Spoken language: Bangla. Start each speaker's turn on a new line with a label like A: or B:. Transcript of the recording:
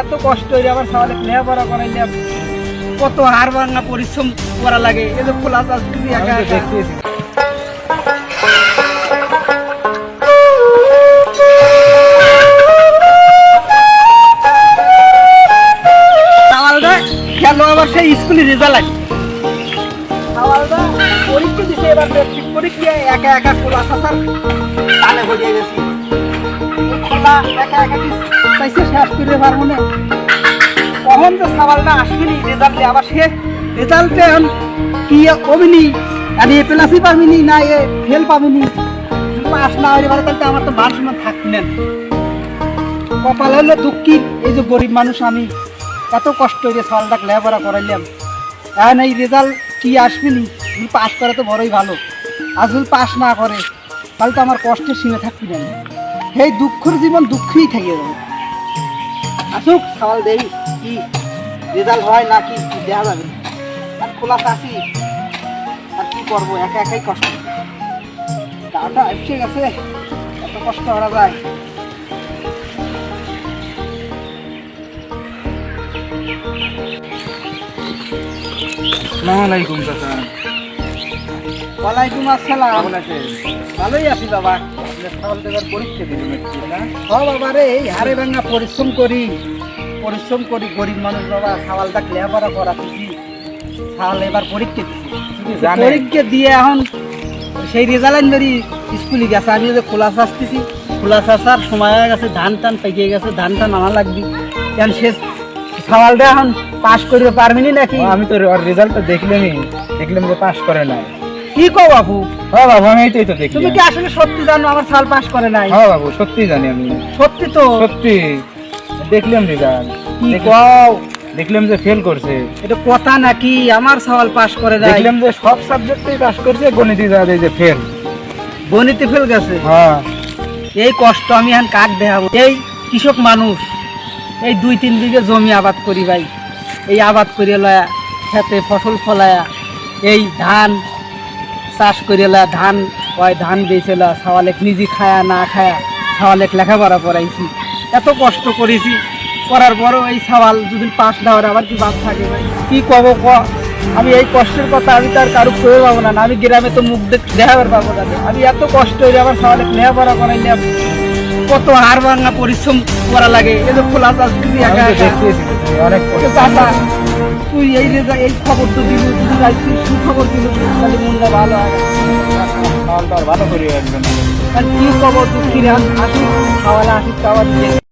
A: এত কষ্ট হইলে আবার সাওয়ালে লেখাপড়া করাইলাম, কত হাড় ভাঙা পরিশ্রম করা লাগে। এই যে খোলা চাষ দিদি একা একা। সাওয়ালদা খেলো আবার সেই স্কুলে রেজাল্ট আছে। সাওয়ালদা পরীক্ষা দিছে, এবার মেট্রিক পরীক্ষায় একা একা খোলা চাষার তালে হয়ে গেছি। খোলা একা একা পাইছে শেষ করে পারবো না। কখন তো সাওয়ালটা আসবেনি রেজাল্টে, আবার সে রেজাল্টে এখন কি অবিনি আমি এ প্লাসই পাবিনি না এ ফেল পাবিনি, পাস না হলে পারে তাহলে আমার তো মান সম্মান থাকবে না। কপাল হলে দুঃখী, এই যে গরিব মানুষ আমি এত কষ্ট হয়ে সাওয়ালটাকে লেখাপড়া করাইলাম, এখন এই রেজাল্ট কি আসবেনি, পাস করে তো বড়ই ভালো। আজ যদি পাস না করে তাহলে তো আমার কষ্টের সীমা থাকবে না, সেই দুঃখের জীবন দুঃখেই থাকিয়ে যাবে। আসুক সাওয়াল দেই কি রেজাল্ট হয় না কি দেখা যাবে। আর খোলা চাষি আর কি করবো, একা একাই কষ্ট। দাওটা এসে গেছে, এত কষ্ট করা যায়।
B: আসসালামু আলাইকুম চাচা।
A: ওয়ালাইকুম আসসালাম।
B: কেমন আছেন?
A: ভালোই আছি বাবা।
B: সাওয়াল দেবার পরীক্ষা দিলেন একটু না?
A: হ্যাঁ বাবা রে, এই হারে ভাঙা পরিশ্রম করি গরিব মানুষ বাবা। সাওয়ালটা লেখাপড়া করাতেছি, সাওয়াল এবার পরীক্ষা দিচ্ছি।
B: জানেন?
A: পরীক্ষা দিয়ে এখন সেই রেজাল্ট ধরি স্কুলে গেছে। আমি যে খোলা চাষতেছি, খোলা চাষার সময় হয়ে গেছে, ধান টান পেকে গেছে, ধান টান আনা লাগবে। কেন সে সাওয়ালটা এখন পাস করবে পারবিনি নাকি?
B: আমি তো ওর রেজাল্টটা দেখলাম যে পাস করে নাই।
A: কি কও বাবু,
B: হ্যাঁ বাবু, আমি এইটাই তো
A: তুমি
B: দেখলাম।
A: কি আসলে সত্যি জানো আমার সাল পাস করে নাই?
B: হ্যাঁ বাবু, সত্যি জানি আমি।
A: সত্যি তো?
B: সত্যি দেখলাম রেজাল্ট।
A: কি কও,
B: দেখলাম যে ফেল করছে।
A: এটা কথা নাকি? আমার সওয়াল পাস করে নাই,
B: দেখলাম যে সব সাবজেক্টেই পাস করছে, গণিতে যা যে ফেল।
A: গণিতে ফেল গেছে।
B: হ্যাঁ,
A: এই কষ্ট আমি এখন কাক দেখাবো। এই কৃষক মানুষ, এই 2-3 বিঘে জমি আবাদ করি ভাই। এই আবাদ করে লয়া খেতে ফসল ফলায়া, এই ধান চাষ করে লয়া, ধান হয়, ধান বেচে লয়া, সাওয়ালেক নিজে খায়া না খায়া সাওয়ালেক লেখাপড়া করাইছি, এত কষ্ট করেছি। করার পরও এই সাওয়াল যদি পাস না হয় আবার কি বাদ থাকে ভাই? কি কব ক? আমি এই কষ্টের কথা আমি তার কারো কয়ে পাবো না। আমি গ্রামে তো মুখ দেখাবার পাবো না। আমি এত কষ্ট হইলে আবার সাওয়ালেক লেখাপড়া করাইলাম, কত হাড় ভাঙা পরিশ্রম করা লাগে। এই যে খোলা চাষ দিদি
B: আমি
A: একা
B: তো
A: একা।
B: দেখতেছি যে অনেক কষ্ট।
A: চাচা তুই এই এই খবর তো দিলি, তুই সুখবর দিল, তাহলে মনটা ভালো হয়।
B: সাওয়ালটা আর ভালো করে আসবে না।
A: আর কি খবর দুঃখী আসি খাওয়ালে আসি খাওয়ার দিয়ে